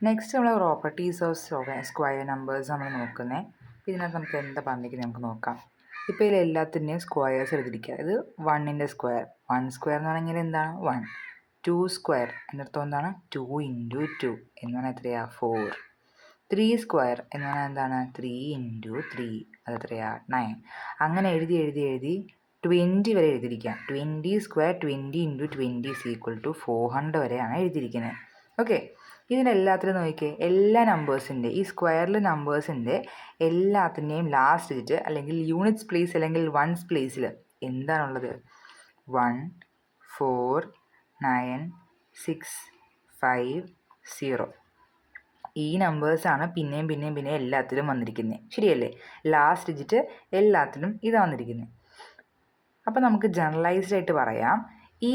Next നമ്മൾ properties of square numbers നമ്മൾ നോക്കുന്നത്. ഇതിനകത്ത് നമുക്ക് എന്താ പറഞ്ഞിരിക്കുന്നത് നമുക്ക് നോക്കാം. ഇപ്പോൾ ഇതിൽ എല്ലാത്തിൻ്റെയും സ്ക്വയേഴ്സ് എടുത്തിരിക്കുക. ഇത് 1ൻ്റെ സ്ക്വയർ, 1 സ്ക്വയർ എന്ന് പറഞ്ഞാൽ എന്താണ് 1. 2 സ്ക്വയർ എന്നർത്ഥം എന്താണ് 2 × 2 എന്ന് പറഞ്ഞാൽ എത്രയാണ് 4. 3 സ്ക്വയർ എന്ന് പറഞ്ഞാൽ എന്താണ് 3 × 3 അത് എത്രയാണ് 9. അങ്ങനെ എഴുതി 20 വരെ എഴുതിയിരിക്കുക. 20 സ്ക്വയർ 20 × 20 = 400 വരെയാണ് എഴുതിയിരിക്കുന്നത്. ഓക്കെ, ഇതിനെല്ലാത്തിലും നോക്കിയേ, എല്ലാ നമ്പേഴ്സിൻ്റെ ഈ സ്ക്വയറിൽ നമ്പേഴ്സിൻ്റെ എല്ലാത്തിൻ്റെയും ലാസ്റ്റ് ഡിജിറ്റ് അല്ലെങ്കിൽ യൂണിറ്റ്സ് പ്ലേസ് അല്ലെങ്കിൽ വൺസ് പ്ലേസിൽ എന്താണുള്ളത്? 1 4 9 6 5 0. ഈ നമ്പേഴ്സാണ് പിന്നെയും എല്ലാത്തിലും വന്നിരിക്കുന്നത്, ശരിയല്ലേ? ലാസ്റ്റ് ഡിജിറ്റ് എല്ലാത്തിലും ഇതാണ് വന്നിരിക്കുന്നത്. അപ്പോൾ നമുക്ക് ജനറലൈസ്ഡ് ആയിട്ട് പറയാം, ഈ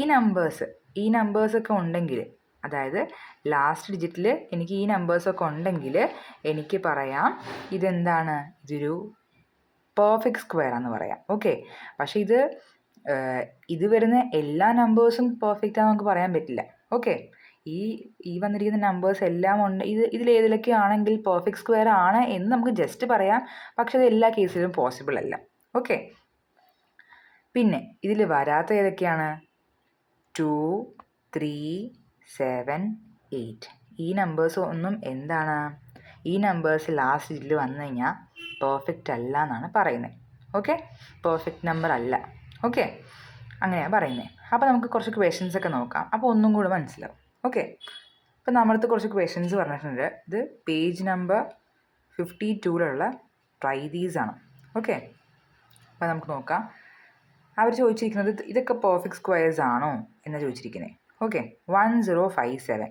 നമ്പേഴ്സൊക്കെ ഉണ്ടെങ്കിൽ, അതായത് ലാസ്റ്റ് ഡിജിറ്റിൽ എനിക്ക് ഈ നമ്പേഴ്സൊക്കെ ഉണ്ടെങ്കിൽ എനിക്ക് പറയാം ഇതെന്താണ്, ഇതൊരു പെർഫെക്റ്റ് സ്ക്വയർ ആണെന്ന് പറയാം. ഓക്കെ, പക്ഷേ ഇത് വരുന്ന എല്ലാ നമ്പേഴ്സും പെർഫെക്റ്റ് ആണെന്ന് നമുക്ക് പറയാൻ പറ്റില്ല. ഓക്കെ, ഈ വന്നിരിക്കുന്ന നമ്പേഴ്സ് എല്ലാം ഉണ്ട്, ഇതിലേതിലൊക്കെ ആണെങ്കിൽ പെർഫെക്റ്റ് സ്ക്വയർ ആണ് എന്ന് നമുക്ക് ജസ്റ്റ് പറയാം, പക്ഷെ അത് എല്ലാ കേസിലും പോസിബിൾ അല്ല. ഓക്കെ, പിന്നെ ഇതിൽ വരാത്ത ഏതൊക്കെയാണ്? 2 3 7 8. ഈ നമ്പേഴ്സ് ഒന്നും എന്താണ്, ഈ നമ്പേഴ്സ് ലാസ്റ്റ് ഡിജിറ്റിൽ വന്നു കഴിഞ്ഞാൽ പെർഫെക്റ്റ് അല്ല എന്നാണ് പറയുന്നത്. ഓക്കെ, പെർഫെക്റ്റ് നമ്പർ അല്ല. ഓക്കെ, അങ്ങനെയാണ് പറയുന്നത്. അപ്പോൾ നമുക്ക് കുറച്ച് ക്വസ്റ്റ്യൻസ് ഒക്കെ നോക്കാം, അപ്പോൾ ഒന്നും കൂടെ മനസ്സിലാവും. ഓക്കെ, അപ്പോൾ നമ്മളടുത്ത് കുറച്ച് ക്വസ്റ്റ്യൻസ് പറഞ്ഞിട്ടുണ്ട്. ഇത് പേജ് നമ്പർ 52 ട്രൈ ദീസ് ആണ്. ഓക്കെ, അപ്പോൾ നമുക്ക് നോക്കാം. അവർ ചോദിച്ചിരിക്കുന്നത് ഇതൊക്കെ പെർഫെക്റ്റ് സ്ക്വയേഴ്സ് ആണോ എന്ന് ചോദിച്ചിരിക്കുന്നത്. ഓക്കെ, 1057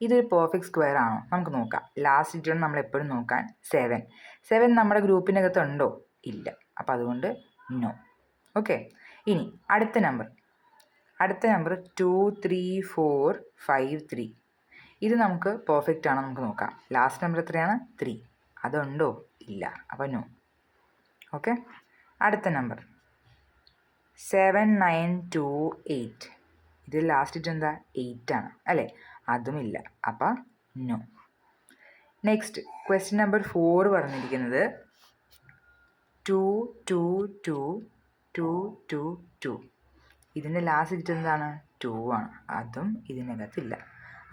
ഇതൊരു പെർഫെക്റ്റ് സ്ക്വയർ ആണോ നമുക്ക് നോക്കാം. ലാസ്റ്റ് ഡിജിറ്റ് നമ്മൾ എപ്പോഴും നോക്കാൻ 7 നമ്മുടെ ഗ്രൂപ്പിനകത്ത് ഉണ്ടോ? ഇല്ല, അപ്പോൾ അതുകൊണ്ട് നോ. ഓക്കെ, ഇനി അടുത്ത നമ്പർ 2 3 4 5 3. ഇത് നമുക്ക് പെർഫെക്റ്റ് ആണോ നമുക്ക് നോക്കാം. ലാസ്റ്റ് നമ്പർ എത്രയാണ്? 3. അതുണ്ടോ? ഇല്ല, അപ്പോൾ നോ. ഓക്കെ, അടുത്ത നമ്പർ 7 9 2 8. ഇത് ലാസ്റ്റ് ഡിജിറ്റ് എന്താ? 8 ആണ് അല്ലേ? അതുമില്ല, അപ്പം നോ. നെക്സ്റ്റ് ക്വസ്റ്റ്യൻ നമ്പർ 4 പറഞ്ഞിരിക്കുന്നത് 2 2 2 2 2 2. ഇതിൻ്റെ ലാസ്റ്റ് ഡിജിറ്റ് എന്താണ്? 2 ആണ്, അതും ഇതിനകത്തില്ല,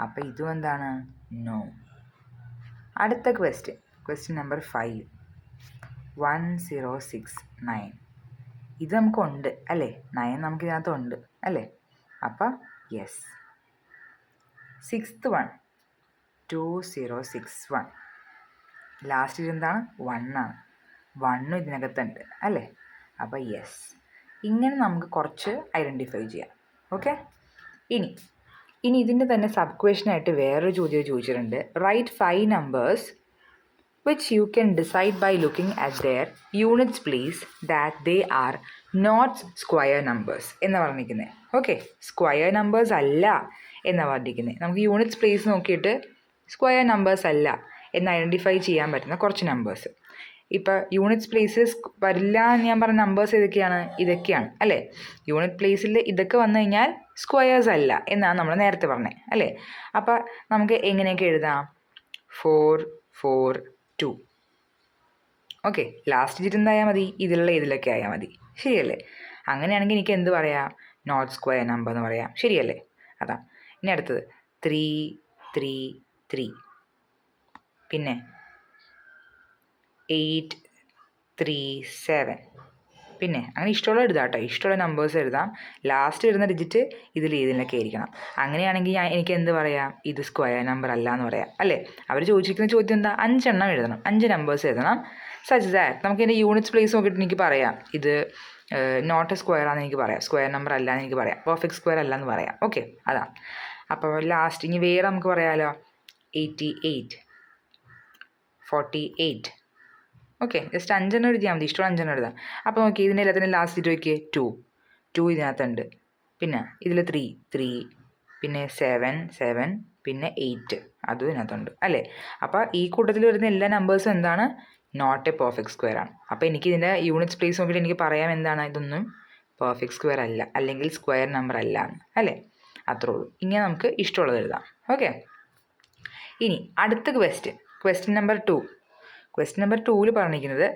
അപ്പം ഇതും എന്താണ്? നോ. അടുത്ത ക്വസ്റ്റ്യൻ നമ്പർ 5 1069. ഇത് നമുക്കുണ്ട് അല്ലേ? 9 നമുക്കിതിനകത്തുണ്ട് അല്ലേ? അപ്പം യെസ്. 6th one 2061. ലാസ്റ്റ് ഇത് എന്താണ്? 1 ആണ്, 1 ഇതിനകത്തുണ്ട് അല്ലേ? അപ്പോൾ യെസ്. ഇങ്ങനെ നമുക്ക് കുറച്ച് ഐഡൻറ്റിഫൈ ചെയ്യാം. ഓക്കെ, ഇനി ഇതിൻ്റെ തന്നെ സബ് ക്വസ്റ്റനായിട്ട് വേറൊരു ചോദ്യം ചോദിച്ചിട്ടുണ്ട്. Write 5 numbers which you can decide by looking at their units place that they are not square numbers എന്ന് പറഞ്ഞിരിക്കുന്നത്. ഓക്കെ, സ്ക്വയർ നമ്പേഴ്സ് അല്ല എന്നാണ് പറഞ്ഞിരിക്കുന്നത്. നമുക്ക് യൂണിറ്റ്സ് പ്ലേസ് നോക്കിയിട്ട് സ്ക്വയർ നമ്പേഴ്സ് അല്ല എന്ന് ഐഡൻറ്റിഫൈ ചെയ്യാൻ പറ്റുന്ന കുറച്ച് നമ്പേഴ്സ്. ഇപ്പോൾ യൂണിറ്റ്സ് പ്ലേസസ് വരില്ല എന്ന് ഞാൻ പറഞ്ഞ നമ്പേഴ്സ് ഇതൊക്കെയാണ് അല്ലേ? യൂണിറ്റ് പ്ലേസിൽ ഇതൊക്കെ വന്നു കഴിഞ്ഞാൽ സ്ക്വയേഴ്സ് അല്ല എന്നാണ് നമ്മൾ നേരത്തെ പറഞ്ഞത് അല്ലേ? അപ്പോൾ നമുക്ക് എങ്ങനെയൊക്കെ എഴുതാം? 4 4 2. ഓക്കെ, ലാസ്റ്റ് ഡിജിറ്റ് എന്തായാൽ മതി? ഇതിലൊക്കെ ആയാൽ മതി, ശരിയല്ലേ? അങ്ങനെയാണെങ്കിൽ എനിക്ക് എന്ത് പറയാം? നോട്ട് സ്ക്വയർ നമ്പർ എന്ന് പറയാം, ശരിയല്ലേ? അതാ. ഇനി അടുത്തത് 3 3 3. പിന്നെ 8 3 7. പിന്നെ അങ്ങനെ ഇഷ്ടമുള്ള എഴുതാം കേട്ടോ, ഇഷ്ടമുള്ള നമ്പേഴ്സ് എഴുതാം. ലാസ്റ്റ് വരുന്ന ഡിജിറ്റ് ഇതിലൊക്കെ ആയിരിക്കണം. അങ്ങനെയാണെങ്കിൽ എനിക്ക് എന്ത് പറയാം? ഇത് സ്ക്വയർ നമ്പർ അല്ല എന്ന് പറയാം അല്ലേ? അവർ ചോദിച്ചിരിക്കുന്ന ചോദ്യം എന്താ? 5 എണ്ണം എഴുതണം, 5 നമ്പേഴ്സ് എഴുതണം. സച്ച് ദാറ്റ് നമുക്ക് ഇതിൻ്റെ യൂണിറ്റ്സ് പ്ലേസ് നോക്കിയിട്ട് എനിക്ക് പറയാം ഇത് നോട്ട് എ സ്ക്വയർ ആണെന്ന് എനിക്ക് പറയാം, സ്ക്വയർ നമ്പർ അല്ല എന്ന് എനിക്ക് പറയാം, പെർഫെക്റ്റ് സ്ക്വയർ അല്ല എന്ന് പറയാം. ഓക്കെ, അതാണ്. അപ്പോൾ ലാസ്റ്റ് ഇനി വേറെ നമുക്ക് പറയാമല്ലോ. 88 48. ഓക്കെ, ജസ്റ്റ് 5 എണ്ണം എഴുതിയാൽ മതി, ഇഷ്ടമുള്ള 5 എണ്ണം എഴുതാം. അപ്പോൾ നോക്കി ഇതിൻ്റെ എല്ലാത്തിനും ലാസ്റ്റ് നോക്കിയേ 2 ഇതിനകത്തുണ്ട്. പിന്നെ ഇതിൽ 3 പിന്നെ 7 പിന്നെ 8 അതും ഇതിനകത്തുണ്ട് അല്ലേ? അപ്പോൾ ഈ കൂട്ടത്തിൽ വരുന്ന എല്ലാ നമ്പേഴ്സും എന്താണ്? നോട്ട് എ പെർഫെക്റ്റ് സ്ക്വയർ ആണ്. അപ്പോൾ എനിക്ക് ഇതിൻ്റെ യൂണിറ്റ്സ് പ്ലേസ് നോക്കിയിട്ട് എനിക്ക് പറയാം എന്താണ്? ഇതൊന്നും പെർഫെക്റ്റ് സ്ക്വയർ അല്ല അല്ലെങ്കിൽ സ്ക്വയർ നമ്പർ അല്ല എന്ന് അല്ലേ? അത്രേ ഉള്ളൂ. ഇങ്ങനെ നമുക്ക് ഇഷ്ടമുള്ളത് എഴുതാം. ഓക്കെ, ഇനി അടുത്ത ക്വസ്റ്റ്യൻ നമ്പർ 2. ക്വസ്റ്റ്യൻ നമ്പർ 2 പറഞ്ഞിരിക്കുന്നത്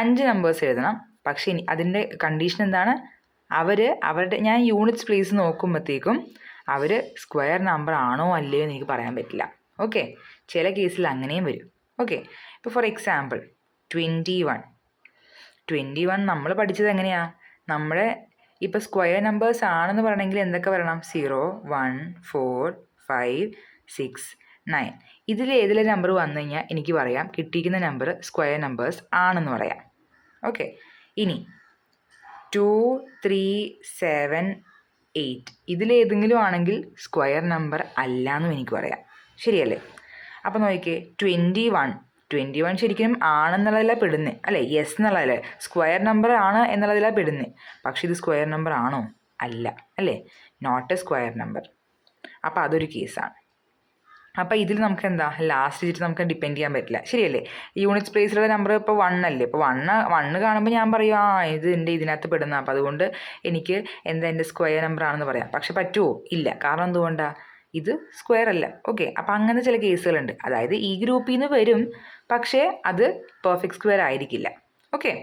5 നമ്പേഴ്സ് എഴുതണം. പക്ഷേ ഇനി അതിൻ്റെ കണ്ടീഷൻ എന്താണ്? അവരുടെ ഞാൻ യൂണിറ്റ്സ് പ്ലേസ് നോക്കുമ്പോഴത്തേക്കും അവർ സ്ക്വയർ നമ്പർ ആണോ അല്ലയോ എന്ന് എനിക്ക് പറയാൻ പറ്റില്ല. ഓക്കെ, ചില കേസിൽ അങ്ങനെയും വരും. ഓക്കെ, ഇപ്പോൾ ഫോർ എക്സാമ്പിൾ 21 നമ്മൾ പഠിച്ചത് എങ്ങനെയാണ്? നമ്മുടെ ഇപ്പോൾ സ്ക്വയർ നമ്പേഴ്സ് ആണെന്ന് പറയണമെങ്കിൽ എന്തൊക്കെ വരണം? 0, 1, 4, 5, 6, 9. ഇതിൽ ഏതിലെ നമ്പർ വന്നു കഴിഞ്ഞാൽ എനിക്ക് പറയാം കിട്ടിയിരിക്കുന്ന നമ്പർ സ്ക്വയർ നമ്പേഴ്സ് ആണെന്ന് പറയാം. ഓക്കെ, ഇനി 2, 3, 7, 8 ഇതിലേതെങ്കിലും ആണെങ്കിൽ സ്ക്വയർ നമ്പർ അല്ല എന്നും എനിക്ക് പറയാം. ശരിയല്ലേ? അപ്പോൾ നോക്കിക്കേ, 21 ശരിക്കും ആണെന്നുള്ളതിലാണ് പെടുന്നത് അല്ലേ? യെസ് എന്നുള്ളതല്ലേ, സ്ക്വയർ നമ്പർ ആണ് എന്നുള്ളതിലാണ് പെടുന്നത്. പക്ഷേ ഇത് സ്ക്വയർ നമ്പർ ആണോ? അല്ല അല്ലേ, നോട്ട് എ സ്ക്വയർ നമ്പർ. അപ്പോൾ അതൊരു കേസാണ്. അപ്പോൾ ഇതിൽ നമുക്ക് എന്താ ലാസ്റ്റ് ഡിജിറ്റ് നമുക്ക് ഡിപ്പെൻഡ് ചെയ്യാൻ പറ്റില്ല. ശരിയല്ലേ? യൂണിറ്റ്സ് പ്ലേസിലുള്ള നമ്പർ ഇപ്പോൾ 1 അല്ലേ? ഇപ്പോൾ 1 കാണുമ്പോൾ ഞാൻ പറയും ഇത് എൻ്റെ ഇതിനകത്ത് പെടുന്ന, അപ്പോൾ അതുകൊണ്ട് എനിക്ക് എൻ്റെ സ്ക്വയർ നമ്പർ ആണെന്ന് പറയാം. പക്ഷെ പറ്റുമോ? ഇല്ല. കാരണം എന്തുകൊണ്ടാണ്? ഇത് സ്ക്വയർ അല്ല. ഓക്കെ, അപ്പോൾ അങ്ങനത്തെ ചില കേസുകളുണ്ട്. അതായത് ഈ ഗ്രൂപ്പിൽ നിന്ന് വരും, പക്ഷേ അത് പെർഫെക്റ്റ് സ്ക്വയർ ആയിരിക്കില്ല. ഓക്കെ,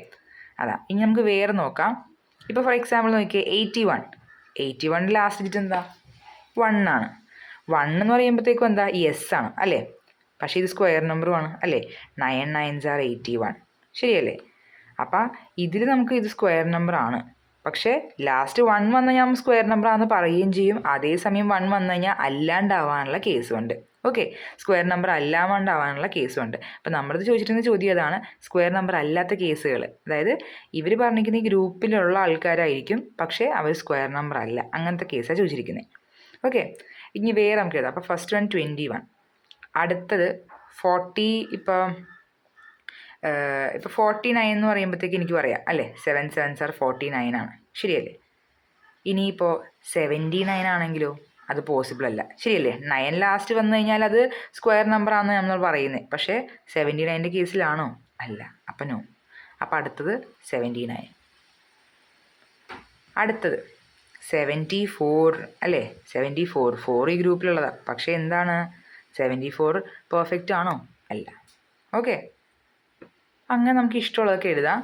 അതാ. ഇനി നമുക്ക് വേറെ നോക്കാം. ഇപ്പോൾ ഫോർ എക്സാമ്പിൾ നോക്കിയേ, 81 ലാസ്റ്റ് ഡിജിറ്റ് എന്താ? 1 ആണ്. 1 എന്ന് പറയുമ്പോഴത്തേക്കും എന്താ? യെസ് ആണ് അല്ലേ? പക്ഷേ ഇത് സ്ക്വയർ നമ്പറുമാണ് അല്ലേ? 9 9s are 81. ശരിയല്ലേ? അപ്പം ഇതിൽ നമുക്ക് ഇത് സ്ക്വയർ നമ്പർ ആണ്. പക്ഷേ ലാസ്റ്റ് 1 വന്നു കഴിഞ്ഞാൽ സ്ക്വയർ നമ്പർ ആണെന്ന് പറയുകയും ചെയ്യും. അതേസമയം 1 വന്നു കഴിഞ്ഞാൽ അല്ലാണ്ടാവാനുള്ള കേസുമുണ്ട്. ഓക്കെ, സ്ക്വയർ നമ്പർ അല്ലാണ്ടാവാനുള്ള കേസുമുണ്ട്. അപ്പം നമ്മളത് ചോദിച്ചിരുന്ന ചോദ്യം അതാണ്, സ്ക്വയർ നമ്പർ അല്ലാത്ത കേസുകൾ. അതായത് ഇവർ പറഞ്ഞിരിക്കുന്ന ഈ ഗ്രൂപ്പിലുള്ള ആൾക്കാരായിരിക്കും, പക്ഷേ അവർ സ്ക്വയർ നമ്പർ അല്ല. അങ്ങനത്തെ കേസാണ് ചോദിച്ചിരിക്കുന്നത്. ഓക്കെ, ഇനി വേറെ നമുക്ക് എഴുതാം. അപ്പോൾ ഫസ്റ്റ് 21. അടുത്തത് 40. ഇപ്പോൾ 49 എന്ന് പറയുമ്പോഴത്തേക്ക് എനിക്ക് പറയാം അല്ലേ, 7 7s are 49 ആണ്. ശരിയല്ലേ? ഇനിയിപ്പോൾ 79 ആണെങ്കിലോ? അത് പോസിബിൾ അല്ല. ശരിയല്ലേ? 9 ലാസ്റ്റ് വന്നു കഴിഞ്ഞാൽ അത് സ്ക്വയർ നമ്പർ ആണെന്ന് നമ്മൾ പറയുന്നത്. പക്ഷേ 79ൻ്റെ കേസിലാണോ? അല്ല. അപ്പം നോ. അപ്പം അടുത്തത് 79. അടുത്തത് 74 അല്ലേ? 4 ഈ ഗ്രൂപ്പിലുള്ളതാണ്. പക്ഷേ എന്താണ്? 74 പെർഫെക്റ്റ് ആണോ? അല്ല. ഓക്കെ, അങ്ങനെ നമുക്ക് ഇഷ്ടമുള്ളതൊക്കെ എഴുതാം.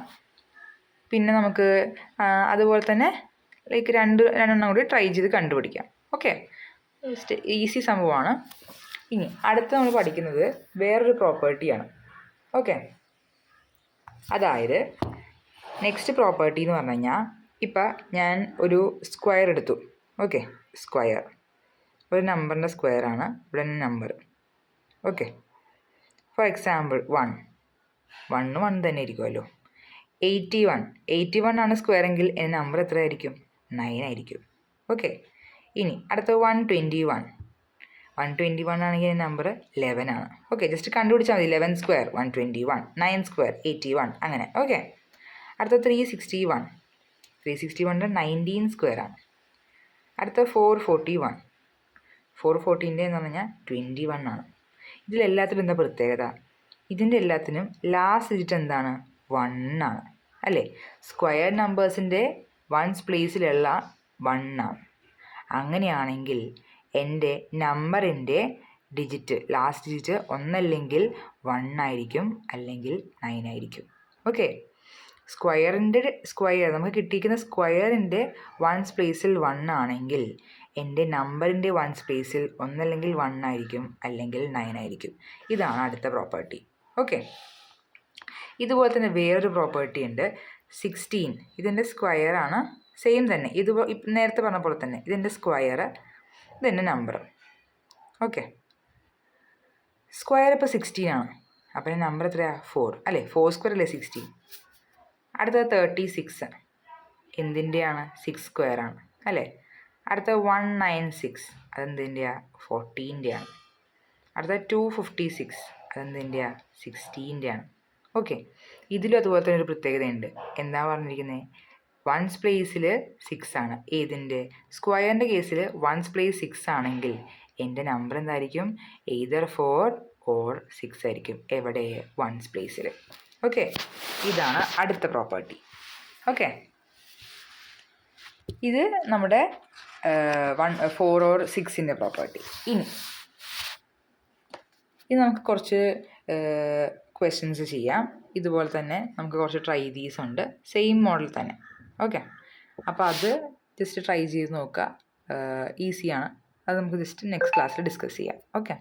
പിന്നെ നമുക്ക് അതുപോലെ തന്നെ ലൈക്ക് രണ്ടെണ്ണം കൂടി ട്രൈ ചെയ്ത് കണ്ടുപിടിക്കാം. ഓക്കെ, ജസ്റ്റ് ഈസി സംഭവമാണ്. ഇനി അടുത്ത് നമ്മൾ പഠിക്കുന്നത് വേറൊരു പ്രോപ്പർട്ടിയാണ്. ഓക്കെ, അതായത് നെക്സ്റ്റ് പ്രോപ്പർട്ടി എന്ന് പറഞ്ഞു കഴിഞ്ഞാൽ, ഇപ്പം ഞാൻ ഒരു സ്ക്വയർ എടുത്തു. ഓക്കെ, സ്ക്വയർ ഒരു നമ്പറിൻ്റെ സ്ക്വയറാണ്. ഇവിടെ നമ്പർ. ഓക്കെ, ഫോർ എക്സാമ്പിൾ 1 തന്നെ ഇരിക്കുമല്ലോ. 81 ആണ് സ്ക്വയർ എങ്കിൽ എൻ്റെ നമ്പർ എത്ര ആയിരിക്കും? 9 ആയിരിക്കും. ഓക്കെ, ഇനി അടുത്ത 121 ആണെങ്കിൽ എൻ്റെ നമ്പർ 11 ആണ്. ഓക്കെ, ജസ്റ്റ് കണ്ടുപിടിച്ചാൽ മതി. 11 സ്ക്വയർ 121, 9 സ്ക്വയർ 81, അങ്ങനെ. ഓക്കെ, അടുത്ത 361 19 സ്ക്വയർ ആണ്. അടുത്ത 414 എന്ന് പറഞ്ഞാൽ 21 ആണ്. ഇതിലെല്ലാത്തിലും എന്താ പ്രത്യേകത? ഇതിൻ്റെ എല്ലാത്തിനും ലാസ്റ്റ് ഡിജിറ്റ് എന്താണ്? 1 ആണ് അല്ലേ? സ്ക്വയർ നമ്പേഴ്സിൻ്റെ വൺസ് പ്ലേസിലുള്ള 1 ആണ്. അങ്ങനെയാണെങ്കിൽ എൻ്റെ നമ്പറിൻ്റെ ഡിജിറ്റ് ലാസ്റ്റ് ഡിജിറ്റ് ഒന്നല്ലെങ്കിൽ 1 ആയിരിക്കും, അല്ലെങ്കിൽ 9 ആയിരിക്കും. ഓക്കെ, സ്ക്വയർ നമുക്ക് കിട്ടിയിരിക്കുന്ന സ്ക്വയറിൻ്റെ വൺസ് പ്ലേസിൽ 1 ആണെങ്കിൽ എൻ്റെ നമ്പറിൻ്റെ വൺസ് പ്ലേസിൽ ഒന്നല്ലെങ്കിൽ 1 ആയിരിക്കും, അല്ലെങ്കിൽ 9 ആയിരിക്കും. ഇതാണ് അടുത്ത പ്രോപ്പർട്ടി. ഓക്കെ, ഇതുപോലെ തന്നെ വേറൊരു പ്രോപ്പർട്ടി ഉണ്ട്, 16. ഇതിൻ്റെ സ്ക്വയറാണ്. സെയിം തന്നെ, ഇത് നേരത്തെ പറഞ്ഞ പോലെ തന്നെ ഇതിൻ്റെ സ്ക്വയർ, ഇതെൻ്റെ നമ്പർ. ഓക്കെ, സ്ക്വയർ ഇപ്പോൾ 16 ആണ്. അപ്പോൾ എൻ്റെ നമ്പർ എത്രയാണ്? 4 അല്ലേ? 4 സ്ക്വയർ അല്ലേ 16. അടുത്തത് 36. എന്തിൻ്റെയാണ്? 6 സ്ക്വയർ ആണ് അല്ലേ? അടുത്ത 196. അതെന്തിൻ്റെയാണ്? 14ൻ്റെയാണ്. അടുത്ത 256. അതെന്തിൻ്റെയാണ്? 16ൻ്റെയാണ്. ഓക്കെ, ഇതിലും അതുപോലെ തന്നെ ഒരു പ്രത്യേകതയുണ്ട്. എന്താ പറഞ്ഞിരിക്കുന്നത്? വൺസ് പ്ലേസിൽ 6 ആണ്. ഏതിൻ്റെ? സ്ക്വയറിൻ്റെ കേസിൽ വൺസ് പ്ലേസ് 6 ആണെങ്കിൽ എൻ്റെ നമ്പർ എന്തായിരിക്കും? എയ്തർ 4 ഓർ 6 ആയിരിക്കും. എവിടെ? വൺസ് പ്ലേസിൽ. ഓക്കെ, ഇതാണ് അടുത്ത പ്രോപ്പർട്ടി. ഓക്കെ, ഇത് നമ്മുടെ 4 ഓർ 6ൻ്റെ പ്രോപ്പർട്ടി. ഇനി ഇനി നമുക്ക് കുറച്ച് ക്വസ്റ്റ്യൻസ് ചെയ്യാം. ഇതുപോലെ തന്നെ നമുക്ക് കുറച്ച് ട്രൈ ദീസ് ഉണ്ട്, സെയിം മോഡൽ തന്നെ. ഓക്കെ, അപ്പോൾ അത് ജസ്റ്റ് ട്രൈ ചെയ്ത് നോക്കുക. ഈസിയാണ്. അത് നമുക്ക് ജസ്റ്റ് നെക്സ്റ്റ് ക്ലാസ്സിൽ ഡിസ്കസ് ചെയ്യാം. ഓക്കെ.